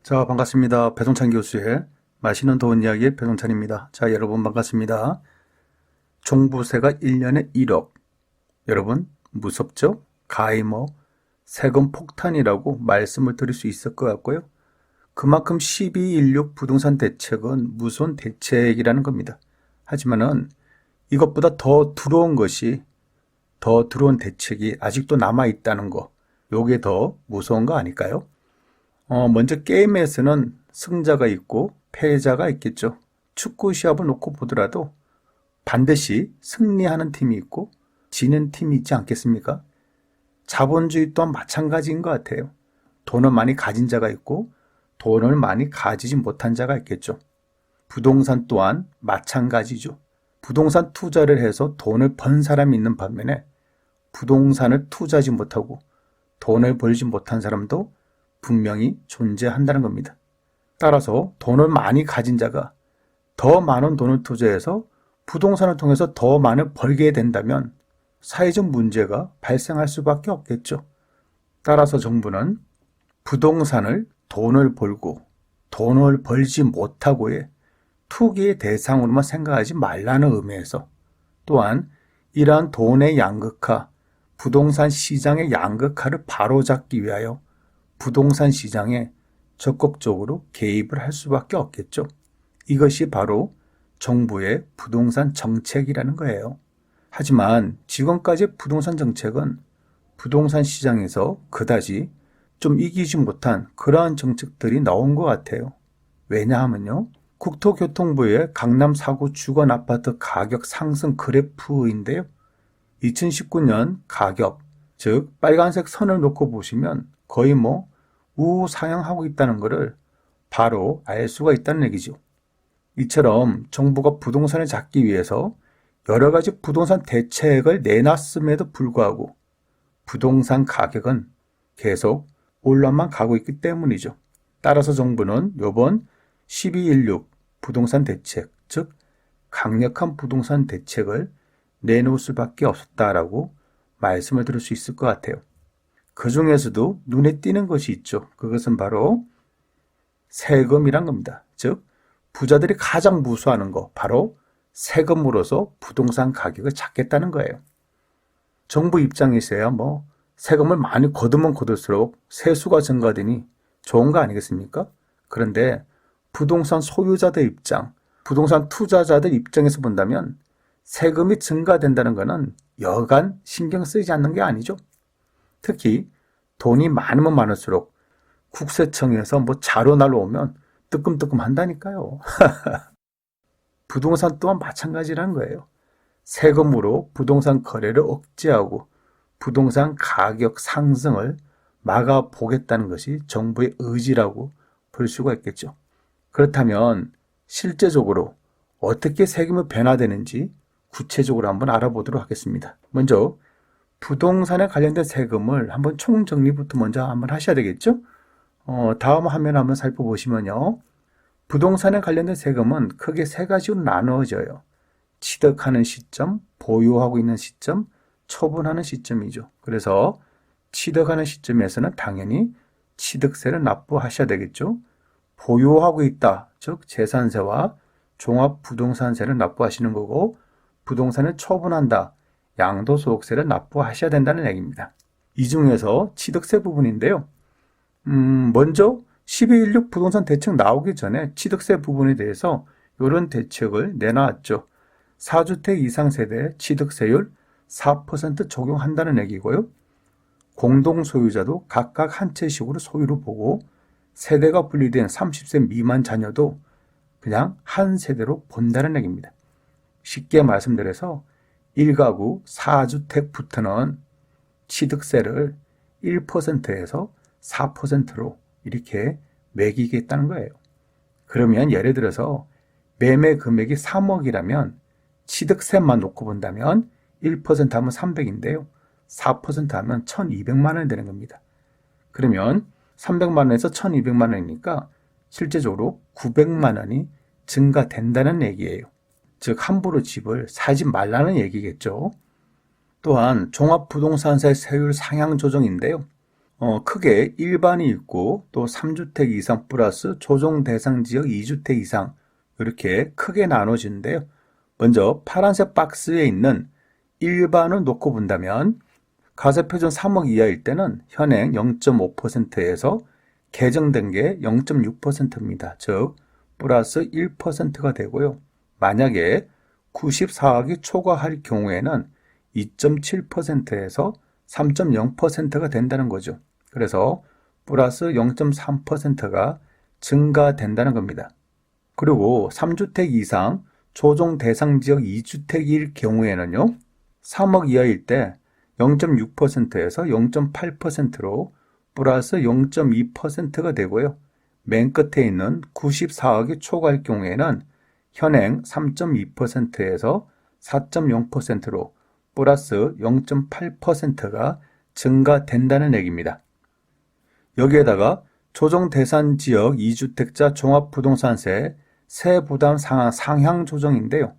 자, 반갑습니다. 배동찬 교수의 맛있는 돈 이야기의 배동찬입니다. 자, 여러분 반갑습니다. 종부세가 1년에 1억. 여러분, 무섭죠? 가히 세금 폭탄이라고 말씀을 드릴 수 있을 것 같고요. 그만큼 1216 부동산 대책은 무서운 대책이라는 겁니다. 하지만은 이것보다 더 들어온 대책이 아직도 남아있다는 거, 요게 더 무서운 거 아닐까요? 먼저 게임에서는 승자가 있고 패자가 있겠죠. 축구 시합을 놓고 보더라도 반드시 승리하는 팀이 있고 지는 팀이 있지 않겠습니까? 자본주의 또한 마찬가지인 것 같아요. 돈을 많이 가진 자가 있고 돈을 많이 가지지 못한 자가 있겠죠. 부동산 또한 마찬가지죠. 부동산 투자를 해서 돈을 번 사람이 있는 반면에 부동산을 투자하지 못하고 돈을 벌지 못한 사람도 분명히 존재한다는 겁니다. 따라서 돈을 많이 가진 자가 더 많은 돈을 투자해서 부동산을 통해서 더 많이 벌게 된다면 사회적 문제가 발생할 수밖에 없겠죠. 따라서 정부는 부동산을 돈을 벌고 돈을 벌지 못하고의 투기의 대상으로만 생각하지 말라는 의미에서 또한 이러한 돈의 양극화, 부동산 시장의 양극화를 바로잡기 위하여 부동산 시장에 적극적으로 개입을 할 수밖에 없겠죠. 이것이 바로 정부의 부동산 정책이라는 거예요. 하지만 지금까지 부동산 정책은 부동산 시장에서 그다지 좀 이기지 못한 그러한 정책들이 나온 것 같아요. 왜냐하면요. 국토교통부의 강남 4구 주건 아파트 가격 상승 그래프인데요. 2019년 가격, 즉 빨간색 선을 놓고 보시면 거의 우상향하고 있다는 것을 바로 알 수가 있다는 얘기죠. 이처럼 정부가 부동산을 잡기 위해서 여러 가지 부동산 대책을 내놨음에도 불구하고 부동산 가격은 계속 올라만 가고 있기 때문이죠. 따라서 정부는 이번 1216 부동산 대책, 즉 강력한 부동산 대책을 내놓을 수밖에 없었다라고 말씀을 드릴 수 있을 것 같아요. 그 중에서도 눈에 띄는 것이 있죠. 그것은 바로 세금이란 겁니다. 즉 부자들이 가장 무서워하는 거 바로 세금으로서 부동산 가격을 잡겠다는 거예요. 정부 입장에서야 세금을 많이 거두면 거둘수록 세수가 증가되니 좋은 거 아니겠습니까? 그런데 부동산 소유자들 입장, 부동산 투자자들 입장에서 본다면 세금이 증가된다는 것은 여간 신경 쓰이지 않는 게 아니죠. 특히 돈이 많으면 많을수록 국세청에서 자료 날라오면 뜨끔뜨끔 한다니까요. 부동산 또한 마찬가지라는 거예요. 세금으로 부동산 거래를 억제하고 부동산 가격 상승을 막아보겠다는 것이 정부의 의지라고 볼 수가 있겠죠. 그렇다면 실제적으로 어떻게 세금이 변화되는지 구체적으로 한번 알아보도록 하겠습니다. 먼저 부동산에 관련된 세금을 한번 총정리부터 먼저 한번 하셔야 되겠죠? 다음 화면 한번 살펴보시면요. 부동산에 관련된 세금은 크게 세 가지로 나누어져요. 취득하는 시점, 보유하고 있는 시점, 처분하는 시점이죠. 그래서 취득하는 시점에서는 당연히 취득세를 납부하셔야 되겠죠. 보유하고 있다, 즉 재산세와 종합부동산세를 납부하시는 거고 부동산을 처분한다, 양도소득세를 납부하셔야 된다는 얘기입니다. 이 중에서 취득세 부분인데요. 먼저 1216 부동산 대책 나오기 전에 취득세 부분에 대해서 이런 대책을 내놨죠. 4주택 이상 세대 취득세율 4% 적용한다는 얘기고요. 공동소유자도 각각 한 채씩으로 소유를 보고 세대가 분리된 30세 미만 자녀도 그냥 한 세대로 본다는 얘기입니다. 쉽게 말씀드려서 1가구 4주택부터는 취득세를 1%에서 4%로 이렇게 매기겠다는 거예요. 그러면 예를 들어서 매매 금액이 3억이라면 취득세만 놓고 본다면 1% 하면 300인데요. 4% 하면 1200만 원이 되는 겁니다. 그러면 300만 원에서 1200만 원이니까 실제적으로 900만 원이 증가된다는 얘기예요. 즉 함부로 집을 사지 말라는 얘기겠죠. 또한 종합부동산세 세율 상향 조정인데요. 크게 일반이 있고 또 3주택 이상 플러스 조정 대상 지역 2주택 이상 이렇게 크게 나눠지는데요. 먼저 파란색 박스에 있는 일반을 놓고 본다면 가세표준 3억 이하일 때는 현행 0.5%에서 개정된 게 0.6%입니다. 즉 플러스 1%가 되고요. 만약에 94억이 초과할 경우에는 2.7%에서 3.0%가 된다는 거죠. 그래서 플러스 0.3%가 증가된다는 겁니다. 그리고 3주택 이상 조정 대상 지역 2주택일 경우에는요. 3억 이하일 때 0.6%에서 0.8%로 플러스 0.2%가 되고요. 맨 끝에 있는 94억이 초과할 경우에는 현행 3.2%에서 4.0%로 플러스 0.8%가 증가된다는 얘기입니다. 여기에다가 조정 대상 지역 2주택자 종합부동산세 세부담 상향 조정인데요.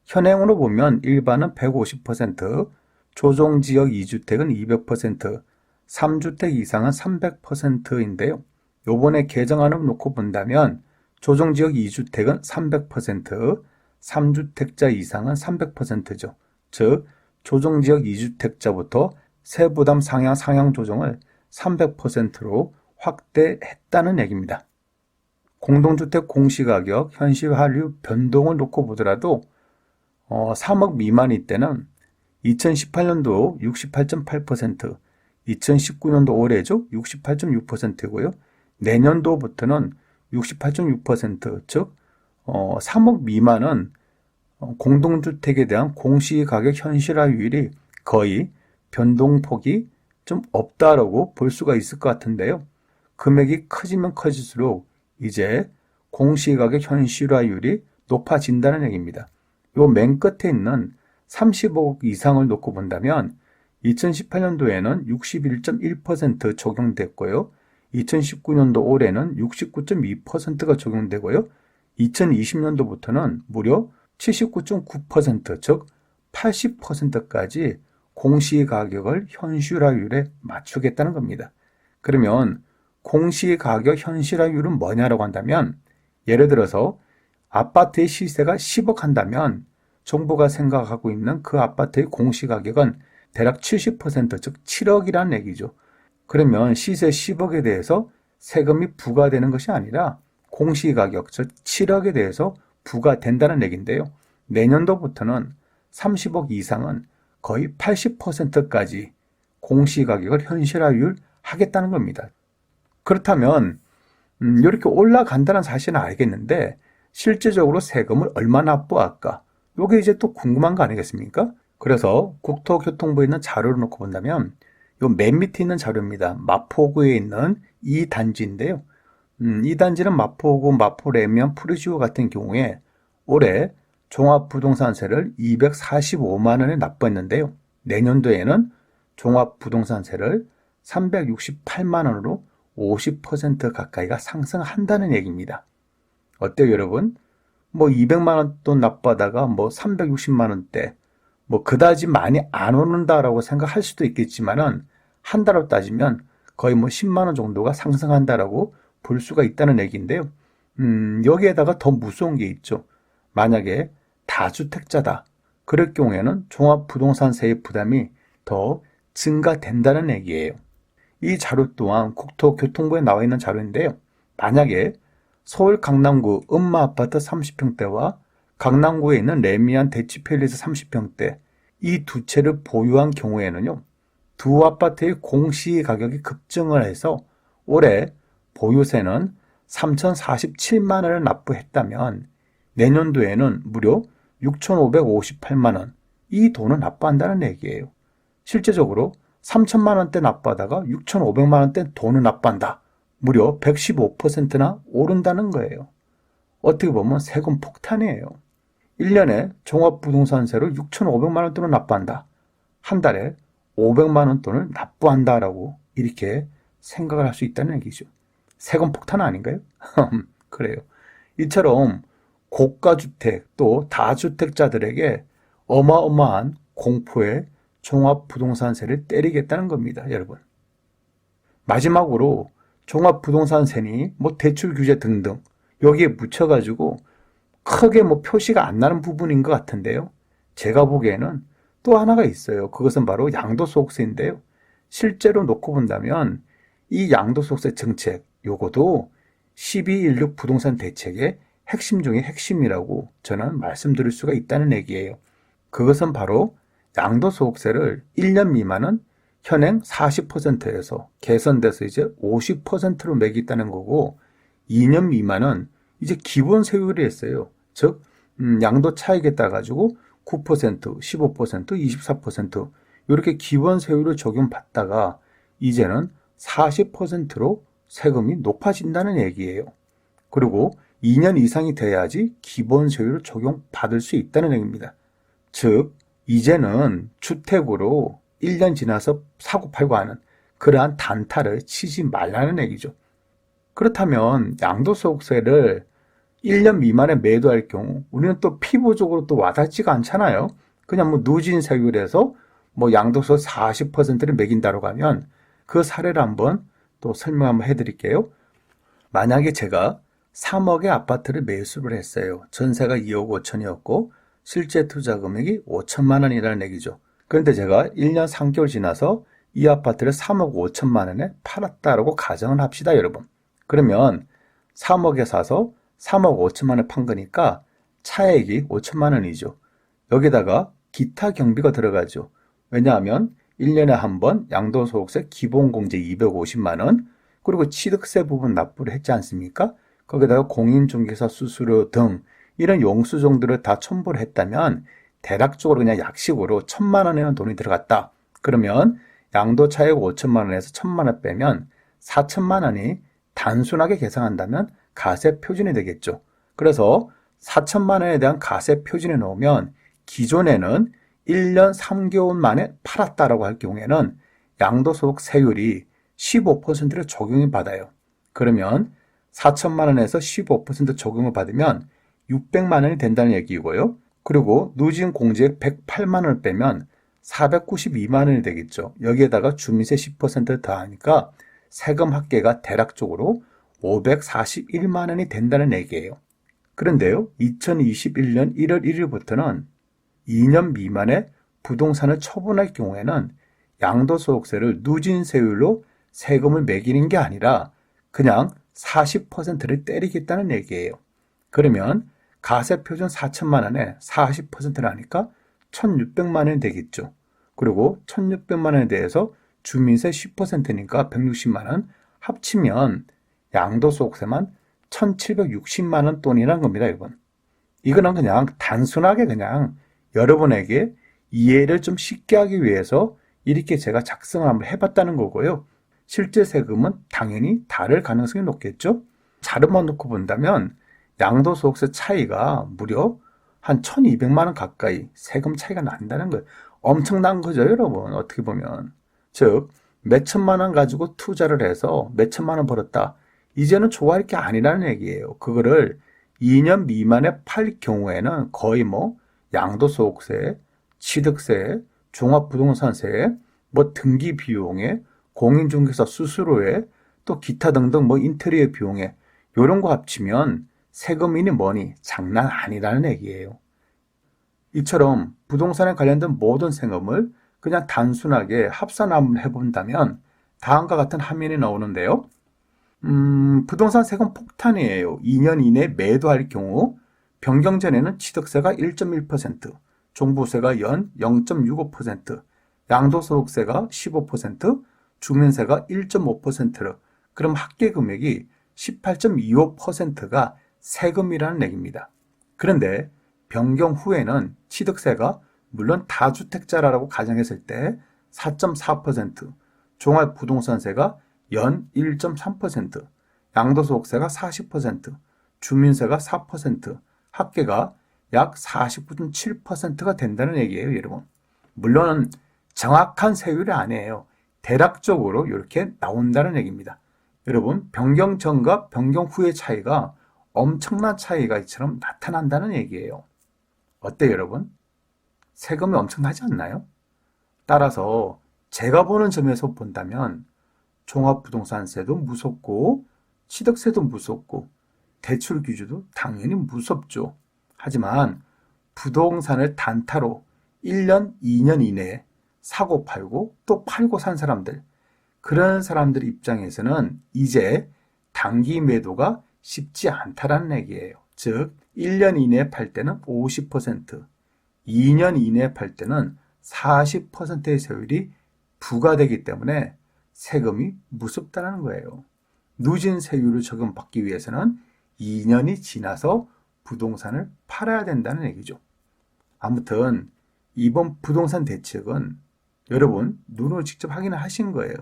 현행으로 보면 일반은 150%, 조정지역 2주택은 200%, 3주택 이상은 300%인데요. 요번에 개정안을 놓고 본다면 조정지역 2주택은 300%, 3주택자 이상은 300%죠. 즉 조정지역 2주택자부터 세부담 상향 조정을 300%로 확대했다는 얘기입니다. 공동주택 공시가격 현실화율 변동을 놓고 보더라도 3억 미만일 때는 2018년도 68.8%, 2019년도 올해죠. 68.6%고요. 내년도부터는 68.6%, 즉 3억 미만은 공동주택에 대한 공시가격 현실화율이 거의 변동폭이 좀 없다라고 볼 수가 있을 것 같은데요. 금액이 커지면 커질수록 이제 공시가격 현실화율이 높아진다는 얘기입니다. 요 맨 끝에 있는 30억 이상을 놓고 본다면 2018년도에는 61.1% 적용됐고요. 2019년도 올해는 69.2%가 적용되고요. 2020년도부터는 무려 79.9%, 즉 80%까지 공시가격을 현실화율에 맞추겠다는 겁니다. 그러면 공시가격 현실화율은 뭐냐라고 한다면 예를 들어서 아파트의 시세가 10억 한다면 정부가 생각하고 있는 그 아파트의 공시가격은 대략 70%, 즉 7억이라는 얘기죠. 그러면 시세 10억에 대해서 세금이 부과되는 것이 아니라 공시가격, 즉 7억에 대해서 부과된다는 얘기인데요. 내년도부터는 30억 이상은 거의 80%까지 공시가격을 현실화율 하겠다는 겁니다. 그렇다면 이렇게 올라간다는 사실은 알겠는데 실제적으로 세금을 얼마 납부할까? 이게 이제 또 궁금한 거 아니겠습니까? 그래서 국토교통부에 있는 자료를 놓고 본다면 요 맨 밑에 있는 자료입니다. 마포구에 있는 이 단지인데요. 이 단지는 마포구, 마포레면, 푸르지오 같은 경우에 올해 종합부동산세를 245만 원에 납부했는데요. 내년도에는 종합부동산세를 368만 원으로 50% 가까이가 상승한다는 얘기입니다. 어때요, 여러분? 200만 원 돈 납부하다가 360만 원대, 그다지 많이 안 오른다라고 생각할 수도 있겠지만은 한 달로 따지면 거의 10만 원 정도가 상승한다라고 볼 수가 있다는 얘기인데요. 여기에다가 더 무서운 게 있죠. 만약에 다주택자다. 그럴 경우에는 종합부동산세의 부담이 더 증가된다는 얘기예요. 이 자료 또한 국토교통부에 나와 있는 자료인데요. 만약에 서울 강남구 음마아파트 30평대와 강남구에 있는 레미안 대치팰리스 30평대 이 두 채를 보유한 경우에는요. 두 아파트의 공시가격이 급증을 해서 올해 보유세는 3,047만 원을 납부했다면 내년도에는 무려 6,558만 원 이 돈을 납부한다는 얘기예요. 실제적으로 3천만 원대 납부하다가 6,500만 원대 돈을 납부한다. 무려 115%나 오른다는 거예요. 어떻게 보면 세금 폭탄이에요. 1년에 종합부동산세로 6,500만 원 돈을 납부한다. 한 달에 500만 원 돈을 납부한다라고 이렇게 생각을 할 수 있다는 얘기죠. 세금 폭탄 아닌가요? 그래요. 이처럼 고가주택 또 다주택자들에게 어마어마한 공포의 종합부동산세를 때리겠다는 겁니다, 여러분. 마지막으로 종합부동산세니 뭐 대출규제 등등 여기에 묻혀가지고 크게 뭐 표시가 안 나는 부분인 것 같은데요. 제가 보기에는 또 하나가 있어요. 그것은 바로 양도소득세인데요. 실제로 놓고 본다면 이 양도소득세 정책 요거도 12.16 부동산 대책의 핵심 중에 핵심이라고 저는 말씀드릴 수가 있다는 얘기예요. 그것은 바로 양도소득세를 1년 미만은 현행 40%에서 개선돼서 이제 50%로 매기겠다는 거고 2년 미만은 이제 기본 세율이 있어요. 즉 양도 차익에 따라 가지고 9%, 15%, 24% 이렇게 기본 세율을 적용받다가 이제는 40%로 세금이 높아진다는 얘기예요. 그리고 2년 이상이 돼야지 기본 세율을 적용받을 수 있다는 얘기입니다. 즉 이제는 주택으로 1년 지나서 사고 팔고 하는 그러한 단타를 치지 말라는 얘기죠. 그렇다면 양도소득세를 1년 미만에 매도할 경우 우리는 또 피부적으로 또 와닿지가 않잖아요. 그냥 뭐 누진 세율에서 뭐 양도소득 40%를 매긴다고 하면 그 사례를 한번 또 설명 한번 해드릴게요. 만약에 제가 3억의 아파트를 매수를 했어요. 전세가 2억 5천이었고 실제 투자 금액이 5천만 원이라는 얘기죠. 그런데 제가 1년 3개월 지나서 이 아파트를 3억 5천만 원에 팔았다라고 가정을 합시다, 여러분. 그러면 3억에 사서 3억 5천만 원에 판 거니까 차액이 5천만 원이죠. 여기다가 기타 경비가 들어가죠. 왜냐하면 1년에 한 번 양도소득세 기본공제 250만 원, 그리고 취득세 부분 납부를 했지 않습니까? 거기다가 공인중개사 수수료 등 이런 용수정들을 다 첨부를 했다면 대략적으로 그냥 약식으로 1,000만 원에는 돈이 들어갔다. 그러면 양도 차익 5천만 원에서 1,000만 원 빼면 4천만 원이 단순하게 계산한다면 가세 표준이 되겠죠. 그래서 4천만 원에 대한 가세 표준에 넣으면 기존에는 1년 3개월 만에 팔았다라고 할 경우에는 양도소득 세율이 15%를 적용을 받아요. 그러면 4천만 원에서 15% 적용을 받으면 600만 원이 된다는 얘기고요. 그리고 누진 공제액 108만 원을 빼면 492만 원이 되겠죠. 여기에다가 주민세 10% 더하니까 세금 합계가 대략적으로 541만 원이 된다는 얘기예요. 그런데요, 2021년 1월 1일부터는 2년 미만의 부동산을 처분할 경우에는 양도소득세를 누진세율로 세금을 매기는 게 아니라 그냥 40%를 때리겠다는 얘기예요. 그러면 가세표준 4천만 원에 40%라니까 1,600만 원이 되겠죠. 그리고 1,600만 원에 대해서 주민세 10%니까 160만 원 합치면 양도소득세만 1,760만 원 돈이라는 겁니다, 여러분. 이거는 그냥 단순하게 그냥 여러분에게 이해를 좀 쉽게 하기 위해서 이렇게 제가 작성을 한번 해봤다는 거고요. 실제 세금은 당연히 다를 가능성이 높겠죠. 자료만 놓고 본다면 양도소득세 차이가 무려 한 1,200만 원 가까이 세금 차이가 난다는 거예요. 엄청난 거죠, 여러분. 어떻게 보면. 즉, 몇천만 원 가지고 투자를 해서 몇천만 원 벌었다. 이제는 좋아할 게 아니라는 얘기예요. 그거를 2년 미만에 팔 경우에는 거의 뭐 양도소득세, 취득세, 종합부동산세, 뭐 등기 비용에, 공인중개사 수수료에, 또 기타 등등 뭐 인테리어 비용에 이런 거 합치면 세금이니 뭐니 장난 아니라는 얘기예요. 이처럼 부동산에 관련된 모든 세금을 그냥 단순하게 합산을 해본다면 다음과 같은 화면이 나오는데요. 부동산 세금 폭탄이에요. 2년 이내 매도할 경우 변경전에는 취득세가 1.1%, 종부세가 연 0.65%, 양도소득세가 15%, 주민세가 1.5%로 그럼 합계 금액이 18.25%가 세금이라는 얘기입니다. 그런데 변경 후에는 취득세가 물론 다주택자라고 가정했을 때 4.4%, 종합부동산세가 연 1.3%, 양도소득세가 40%, 주민세가 4%, 합계가 약 49.7%가 된다는 얘기예요, 여러분. 물론 정확한 세율이 아니에요. 대략적으로 이렇게 나온다는 얘기입니다. 여러분, 변경 전과 변경 후의 차이가 엄청난 차이가 이처럼 나타난다는 얘기예요. 어때요, 여러분? 세금이 엄청나지 않나요? 따라서 제가 보는 점에서 본다면 종합부동산세도 무섭고 취득세도 무섭고 대출 규제도 당연히 무섭죠. 하지만 부동산을 단타로 1년, 2년 이내에 사고 팔고 또 팔고 산 사람들, 그런 사람들 입장에서는 이제 단기 매도가 쉽지 않다라는 얘기예요. 즉 1년 이내에 팔 때는 50%, 2년 이내에 팔 때는 40%의 세율이 부과되기 때문에 세금이 무섭다는 거예요. 누진 세율을 적용받기 위해서는 2년이 지나서 부동산을 팔아야 된다는 얘기죠. 아무튼 이번 부동산 대책은 여러분 눈으로 직접 확인을 하신 거예요.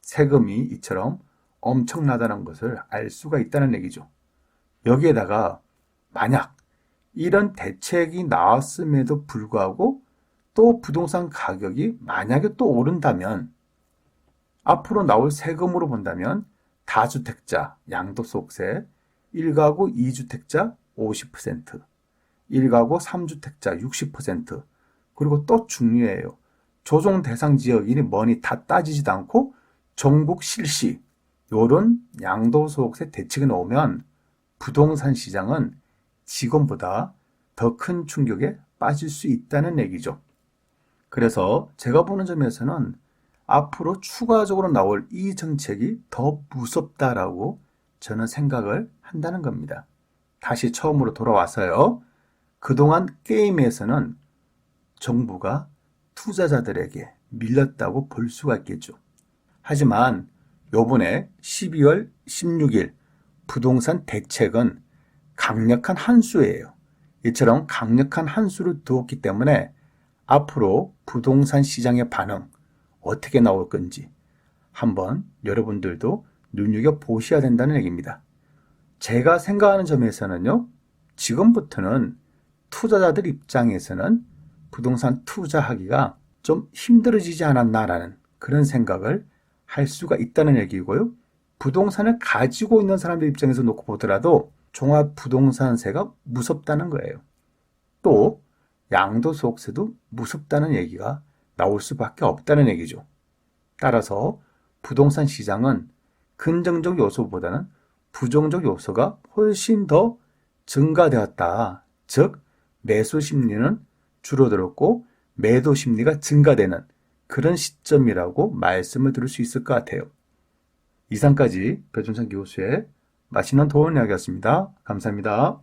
세금이 이처럼 엄청나다는 것을 알 수가 있다는 얘기죠. 여기에다가 만약 이런 대책이 나왔음에도 불구하고 또 부동산 가격이 만약에 또 오른다면 앞으로 나올 세금으로 본다면 다주택자 양도소득세, 1가구 2주택자 50%, 1가구 3주택자 60%, 그리고 또 중요해요. 조정 대상 지역이니 뭐니 다 따지지도 않고 전국 실시, 요런 양도소득세 대책이 나오면 부동산 시장은 지금보다 더 큰 충격에 빠질 수 있다는 얘기죠. 그래서 제가 보는 점에서는 앞으로 추가적으로 나올 이 정책이 더 무섭다라고 저는 생각을 한다는 겁니다. 다시 처음으로 돌아와서요. 그동안 게임에서는 정부가 투자자들에게 밀렸다고 볼 수가 있겠죠. 하지만 요번에 12월 16일 부동산 대책은 강력한 한 수예요. 이처럼 강력한 한 수를 두었기 때문에 앞으로 부동산 시장의 반응 어떻게 나올 건지 한번 여러분들도 눈여겨보셔야 된다는 얘기입니다. 제가 생각하는 점에서는요. 지금부터는 투자자들 입장에서는 부동산 투자하기가 좀 힘들어지지 않았나라는 그런 생각을 할 수가 있다는 얘기고요. 부동산을 가지고 있는 사람들 입장에서 놓고 보더라도 종합부동산세가 무섭다는 거예요. 또 양도소득세도 무섭다는 얘기가 나올 수밖에 없다는 얘기죠. 따라서 부동산 시장은 긍정적 요소보다는 부정적 요소가 훨씬 더 증가되었다. 즉 매수 심리는 줄어들었고 매도 심리가 증가되는 그런 시점이라고 말씀을 드릴 수 있을 것 같아요. 이상까지 배종찬 교수의 맛있는 도움 이야기였습니다. 감사합니다.